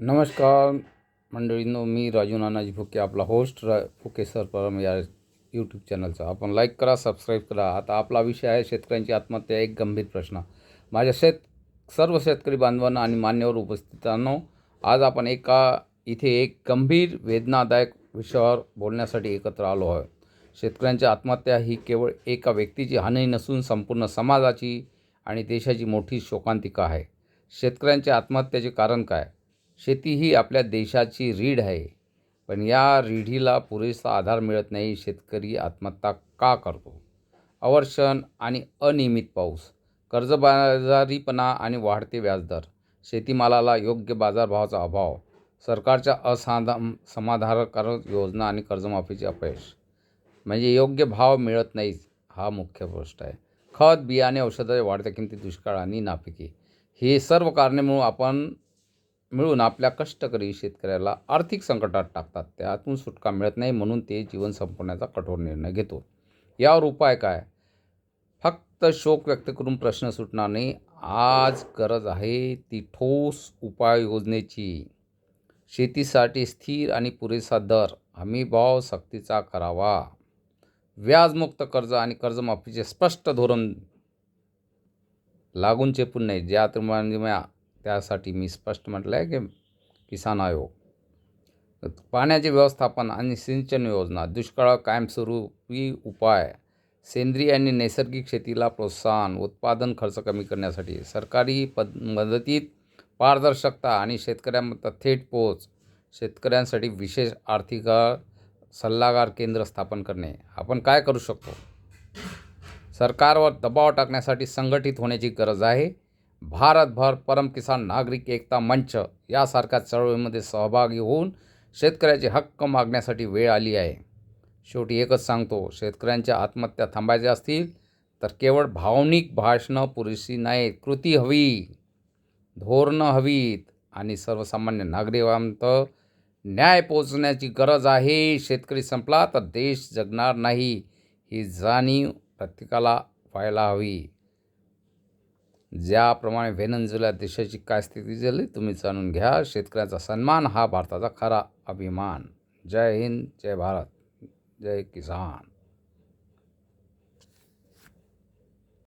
नमस्कार मंडळींनो, मी राजू नानाजी फुके, आपला host Phuke sir परम या यूट्यूब चॅनलचा. आपण लाईक करा, सबस्क्राईब करा. आता आपला विषय आहे शेतकऱ्यांची आत्महत्या, एक गंभीर प्रश्न. माझ्या सर्व शेतकरी बांधवांना आणि मान्यवर उपस्थितांनो, आज आपण इथे एक गंभीर वेदनादायक विषयावर बोलण्यासाठी एकत्र आलो आहोत. शेतकऱ्यांची आत्महत्या ही केवळ एका व्यक्तीची हानी नसून संपूर्ण समाजाची आणि देशाची मोठी शोकांतिका आहे. शेतकऱ्यांच्या आत्महत्येचे कारण काय? शेती ही आपल्या देशाची रीढ आहे, पण या रीढीला पुरेसा आधार मिळत नाही. शेतकरी आत्महत्या का करतो? अवर्षण आणि अनियमित पाऊस, कर्जबाजारीपणा आणि वाढते व्याजदर, शेतीमालाला योग्य बाजारभावाचा अभाव, सरकारच्या समाधानकारक योजना आणि कर्जमाफीचे अपयश. म्हणजे योग्य भाव मिळत नाही, हा मुख्य गोष्ट आहे. खत, बियाणे, औषधाच्या वाढत्या किमती, दुष्काळ आणि नापिकी, हे सर्व कारणे मिळून आपल्या कष्टकरी शेतकऱ्याला आर्थिक संकटात टाकतात. त्यातून सुटका मिळत नाही, म्हणून ते जीवन संपवण्याचा कठोर निर्णय घेतो. यावर उपाय काय? फक्त शोक व्यक्त करून प्रश्न सुटणार नाही. आज गरज आहे ती ठोस उपाययोजनेची. शेतीसाठी स्थिर आणि पुरेसा दर, हमीभाव सक्तीचा करावा, व्याजमुक्त कर्ज आणि कर्जमाफीचे स्पष्ट धोरण लागून चेपून नाही. त्यासाठी मी स्पष्ट म्हटलं आहे की किसान आयोग, पाण्याचे व्यवस्थापन आणि सिंचन योजना, दुष्काळ कायमस्वरूपी उपाय, सेंद्रिय आणि नैसर्गिक शेतीला प्रोत्साहन, उत्पादन खर्च कमी करण्यासाठी सरकारी मदतीत पारदर्शकता आणि शेतकऱ्यांपर्यंत थेट पोहोच, शेतकऱ्यांसाठी विशेष आर्थिक सल्लागार केंद्र स्थापन करणे. आपण काय करू शकतो? सरकारवर दबाव टाकण्यासाठी संघटित होण्याची गरज आहे. भारतभर परम किसान नागरिक एकता मंच यासारख्या चळवळीमध्ये सहभागी होऊन शेतकऱ्याचे हक्क मागण्यासाठी वेळ आली आहे. शेवटी एकच सांगतो, शेतकऱ्यांच्या आत्महत्या थांबायच्या असतील तर केवळ भावनिक भाषणं पुरेशी नाहीत, कृती हवी, धोरणं हवीत आणि सर्वसामान्य नागरिकांपर्यंत न्याय पोचण्याची गरज आहे. शेतकरी संपला तर देश जगणार नाही, ही जाणीव प्रत्येकाला व्हायला हवी. ज्याप्रमाणे व्हेनेझुएला देशाची काय स्थिती झाली तुम्ही जाणून घ्या. शेतकऱ्याचा सन्मान हा भारताचा खरा अभिमान. जय हिंद, जय भारत, जय किसान.